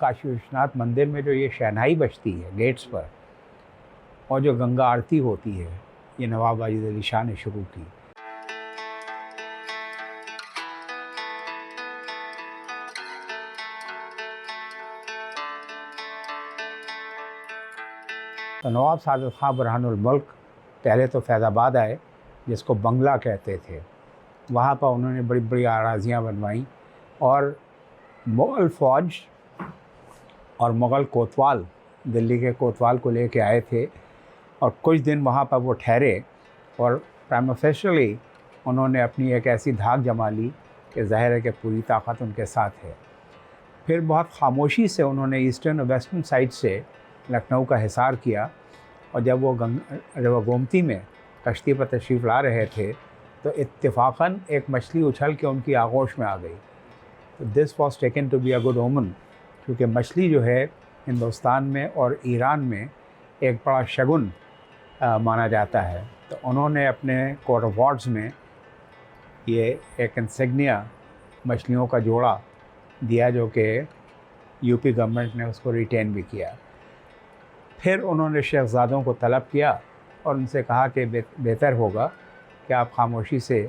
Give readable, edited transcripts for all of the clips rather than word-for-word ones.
काशी विश्वनाथ मंदिर में जो ये शहनाई बजती है गेट्स पर और जो गंगा आरती होती है, ये नवाब वाजिद अली शाह ने शुरू की। तो नवाब सादत ख़ान बुरहानुल मुल्क पहले तो फैज़ाबाद आए, जिसको बंगला कहते थे। वहाँ पर उन्होंने बड़ी बड़ी अराज़ियाँ बनवाईं और मुग़ल फ़ौज और मुग़ल कोतवाल दिल्ली के कोतवाल को लेके आए थे और कुछ दिन वहाँ पर वो ठहरे और प्राइम फेशली उन्होंने अपनी एक ऐसी धाक जमा ली कि ज़ाहिर है कि पूरी ताकत उनके साथ है। फिर बहुत ख़ामोशी से उन्होंने ईस्टर्न और वेस्टर्न साइड से लखनऊ का हिसार किया और जब वो गोमती में कश्ती पर तशरीफ़ ला रहे थे तो इत्तेफाकन एक मछली उछल के उनकी आगोश में आ गई। तो this was taken to be a good omen, क्योंकि मछली जो है हिंदुस्तान में और ईरान में एक बड़ा शगुन माना जाता है। तो उन्होंने अपने कोट ऑफ आर्म्स में ये एक इंसिग्निया मछलियों का जोड़ा दिया, जो कि यूपी गवर्नमेंट ने उसको रिटेन भी किया। फिर उन्होंने शहज़ादों को तलब किया और उनसे कहा कि बेहतर होगा कि आप खामोशी से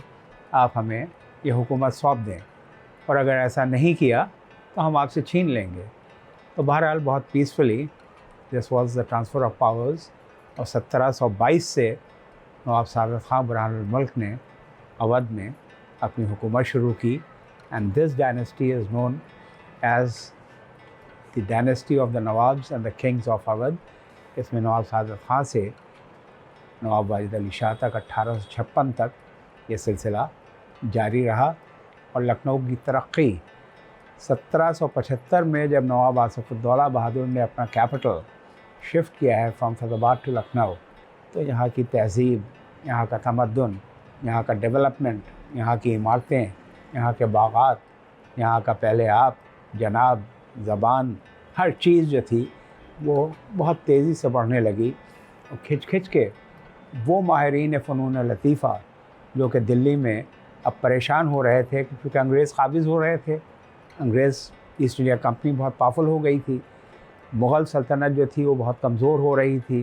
आप हमें ये हुकूमत सौंप दें, और अगर ऐसा नहीं किया तो हम आपसे छीन लेंगे। तो बहरहाल बहुत peacefully this was the transfer of powers, और 1722 से नवाब सादत ख़ान बुरहानुल मुल्क ने अवध में अपनी हुकूमत शुरू की। And this dynasty is known as the dynasty of the nawabs and the Kings of Awadh. इसमें नवाब सादत ख़ान से नवाब वाजिद अली शाह तक 1856 तक ये सिलसिला जारी रहा। और लखनऊ की तरक्की 1775 में जब नवाब आसिफ़ुद्दौला बहादुर ने अपना कैपिटल शिफ्ट किया है फ्रॉम फैज़ाबाद टू लखनऊ, तो यहाँ की तहज़ीब, यहाँ का तमद्दुन, यहाँ का डेवलपमेंट, यहाँ की इमारतें, यहाँ के बागात, यहाँ का पहले आप, जनाब, ज़बान, हर चीज़ जो थी वो बहुत तेज़ी से बढ़ने लगी। और खिंच खिंच के वो माहिरीन फ़नून लतीफ़ा जो कि दिल्ली में अब परेशान हो रहे थे क्योंकि अंग्रेज़ काबिज़ हो रहे थे, अंग्रेज़ ईस्ट इंडिया कंपनी बहुत पावरफुल हो गई थी, मुग़ल सल्तनत जो थी वो बहुत कमज़ोर हो रही थी।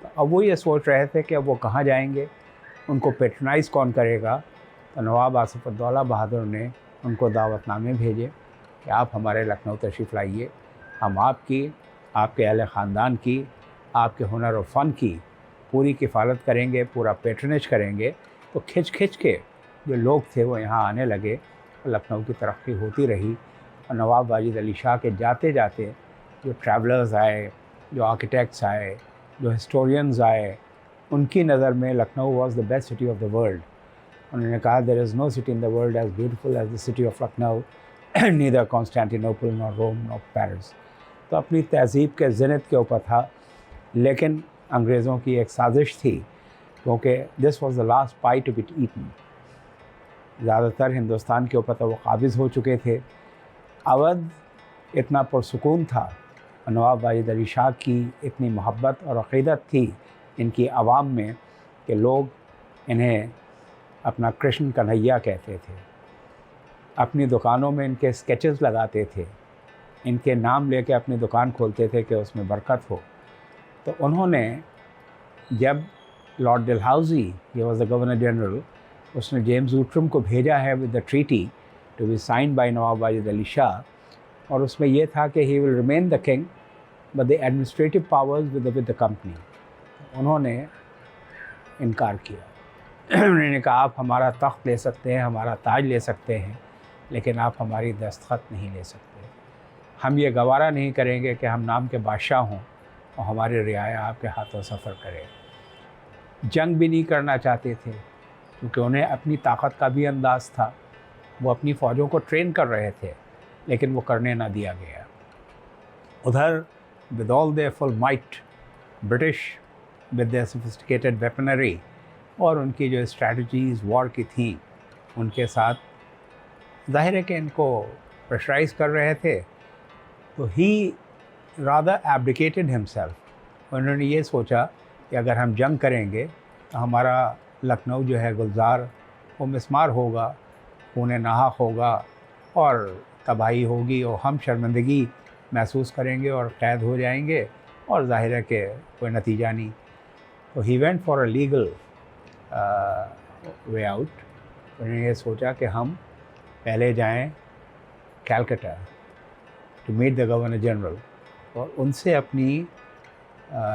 तो अब वो ये सोच रहे थे कि अब वो कहाँ जाएंगे, उनको पेट्रोनाइज़ कौन करेगा। तो नवाब आसिफ़ुद्दौला बहादुर ने उनको दावतनामे भेजे कि आप हमारे लखनऊ तशरीफ़ लाइए, हम आपकी, आपके अहले ख़ानदान की, आपके हुनर और फ़न की पूरी किफ़ालत करेंगे, पूरा पेट्रनेज करेंगे। तो खिंच खिंच के जो लोग थे वो यहाँ आने लगे, लखनऊ की तरक्की होती रही। और नवाब वाजिद अली शाह के जाते जाते जो ट्रैवलर्स आए, जो आर्किटेक्ट्स आए, जो हिस्टोरियंस आए, उनकी नज़र में Lucknow was the best city of the world. उन्होंने कहा there is no city in the world as beautiful as the city of Lucknow, neither Constantinople nor Rome nor Paris. तो अपनी तहज़ीब के ज़िनत के ऊपर था, लेकिन अंग्रेज़ों की एक साजिश थी, क्योंकि this was the last pie to be eaten. ज़्यादातर हिंदुस्तान के ऊपर तो वो काबिज़ हो चुके थे। अवध इतना पुरसुकून था, नवाब वाजिद अली शाह की इतनी मोहब्बत और अक़ीदत थी इनकी आवाम में कि लोग इन्हें अपना कृष्ण कन्हैया कहते थे। अपनी दुकानों में इनके स्केचेस लगाते थे, इनके नाम लेके अपनी दुकान खोलते थे कि उसमें बरकत हो। तो उन्होंने जब lord Dalhousie, he was the governor general, उसने जेम्स ऊट्रम को भेजा है with the treaty to be signed by Nawab Wajid Ali Shah, और उसमें यह था कि he will remain the king but the administrative powers with the company. उन्होंने इनकार किया। उन्होंने कहा आप हमारा तख्त ले सकते हैं, हमारा ताज ले सकते हैं, लेकिन आप हमारी दस्तखत नहीं ले सकते। हम ये गवारा नहीं करेंगे कि हम नाम के बादशाह हों और हमारी रियाया आपके हाथों सफ़र करे। जंग भी नहीं करना चाहते थे क्योंकि उन्हें अपनी ताकत का भी अंदाज़ था। वो अपनी फ़ौजों को ट्रेन कर रहे थे, लेकिन वो करने ना दिया गया। उधर with all there full might, British with their sophisticated weaponry और उनकी जो स्ट्रैटजीज़ वॉर की थी, उनके साथ ज़ाहिर है कि इनको प्रेशराइज़ कर रहे थे। तो ही रादर एब्डिकेटेड हिमसेल्फ। उन्होंने ये सोचा कि अगर हम जंग करेंगे तो हमारा लखनऊ जो है गुलजार वो मिस्मार होगा, खून नाहक होगा और तबाही होगी और हम शर्मिंदगी महसूस करेंगे और कैद हो जाएंगे और ज़ाहिर है कि कोई नतीजा नहीं। तो he went for a legal way out. उन्होंने ये सोचा कि हम पहले जाएं Calcutta to meet the governor general और उनसे अपनी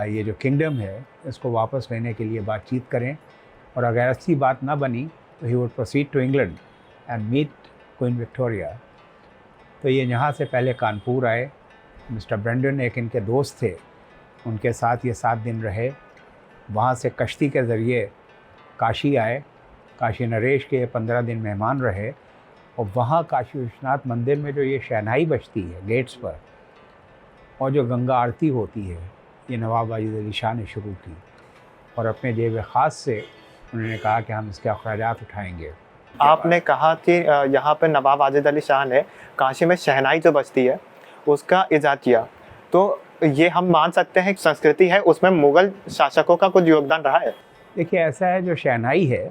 ये जो किंगडम है इसको वापस लेने के लिए बातचीत करें, और अगर ऐसी बात ना बनी तो he would proceed to England and meet Queen Victoria. तो ये यहाँ से पहले कानपुर आए। मिस्टर ब्रेंडन एक इनके दोस्त थे, उनके साथ ये 7 दिन रहे। वहाँ से कश्ती के ज़रिए काशी आए। काशी नरेश के 15 दिन मेहमान रहे और वहाँ काशी विश्वनाथ मंदिर में जो ये शहनाई बजती है गेट्स पर और जो गंगा आरती होती है, ये नवाब वाजिद अली शाह ने शुरू की और अपने जेब ख़ास से उन्होंने कहा कि हम इसके अखराजात उठाएंगे। आपने कहा कि यहाँ पर नवाब वाजिद अली शाह ने काशी में शहनाई जो बजती है उसका ईजाद किया, तो ये हम मान सकते हैं कि संस्कृति है उसमें मुग़ल शासकों का कुछ योगदान रहा है? देखिए, ऐसा है, जो शहनाई है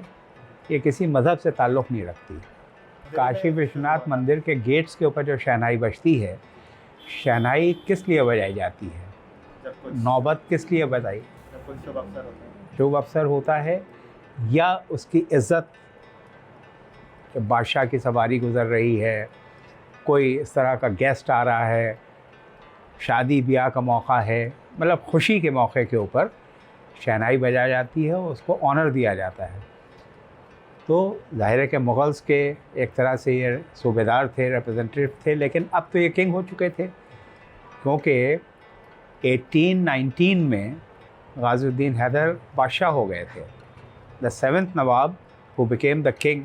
ये किसी मज़हब से ताल्लुक़ नहीं रखती। काशी विश्वनाथ मंदिर के गेट्स के ऊपर जो शहनाई बजती है, शहनाई किस लिए बजाई जाती है? नौबत किस लिए बजाई? शुभ अवसर होता है या उसकी इज़्ज़त, जब बादशाह की सवारी गुज़र रही है, कोई इस तरह का गेस्ट आ रहा है, शादी ब्याह का मौका है, मतलब खुशी के मौके के ऊपर शहनाई बजाई जाती है और उसको ऑनर दिया जाता है। तो ज़ाहिर है कि मुग़ल्स के एक तरह से ये सूबेदार थे, रिप्रेजेंटेटिव थे, लेकिन अब तो ये किंग हो चुके थे, क्योंकि 1819 में गाज़िउद्दीन हैदर बादशाह हो गए थे। The 7th Nawab who became the king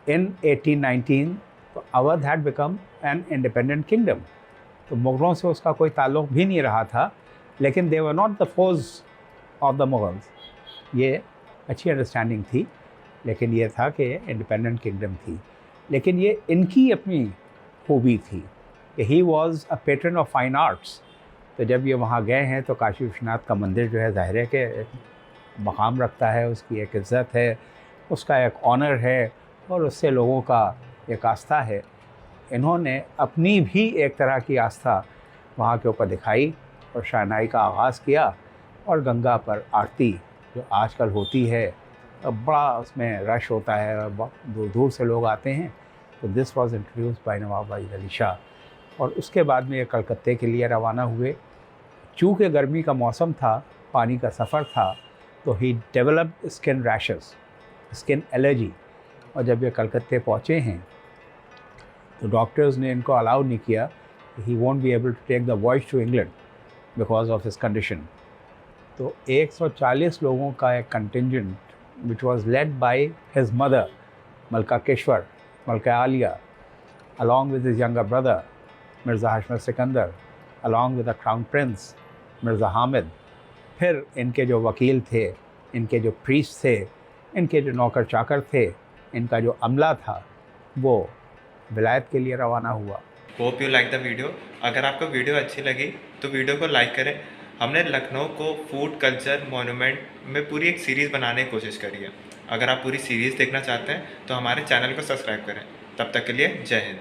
in 1819, तो Awadh had become an independent kingdom. तो मुग़लों से उसका कोई ताल्लुक़ भी नहीं रहा था, लेकिन they were not the foes of the Mughals. ये अच्छी अंडरस्टैंडिंग थी, लेकिन ये था कि इंडिपेंडेंट किंगडम थी। लेकिन ये इनकी अपनी खूबी थी कि he was a patron of fine arts. तो जब ये वहाँ गए हैं तो काशी विश्वनाथ का मंदिर जो है ज़ाहिर है कि मकाम रखता है, उसकी एक इज़्ज़त है, उसका एक ऑनर है और उससे लोगों का एक आस्था है। इन्होंने अपनी भी एक तरह की आस्था वहाँ के ऊपर दिखाई और शहनाई का आगाज़ किया और गंगा पर आरती जो आजकल होती है, बड़ा उसमें रश होता है, दूर दूर से लोग आते हैं। तो this was introduced by Nawab Wajid Ali Shah. और उसके बाद में ये कलकत्ते के लिए रवाना हुए। चूँकि गर्मी का मौसम था, पानी का सफ़र था, तो he developed skin rashes, skin allergy. और जब ये कलकत्ते पहुँचे हैं तो डॉक्टर्स ने इनको अलाउ नहीं किया, he won't be able to take the voyage to England because of his condition. तो 140 लोगों का एक contingent which was led by his mother, Malka Keshwar, Malka Alia, along with his younger brother, Mirza Hashmat Sikandar, along with the Crown Prince, Mirza Hamid. फिर इनके जो वकील थे, इनके जो प्रीस्ट थे, इनके जो नौकर चाकर थे, इनका जो अमला था, वो विलायत के लिए रवाना हुआ। Hope you like the video. अगर आपको वीडियो अच्छी लगी तो वीडियो को लाइक करें। हमने लखनऊ को फूड कल्चर मॉन्यूमेंट में पूरी एक सीरीज़ बनाने की कोशिश करी है। अगर आप पूरी सीरीज़ देखना चाहते हैं तो हमारे चैनल को सब्सक्राइब करें। तब तक के लिए जय हिंद।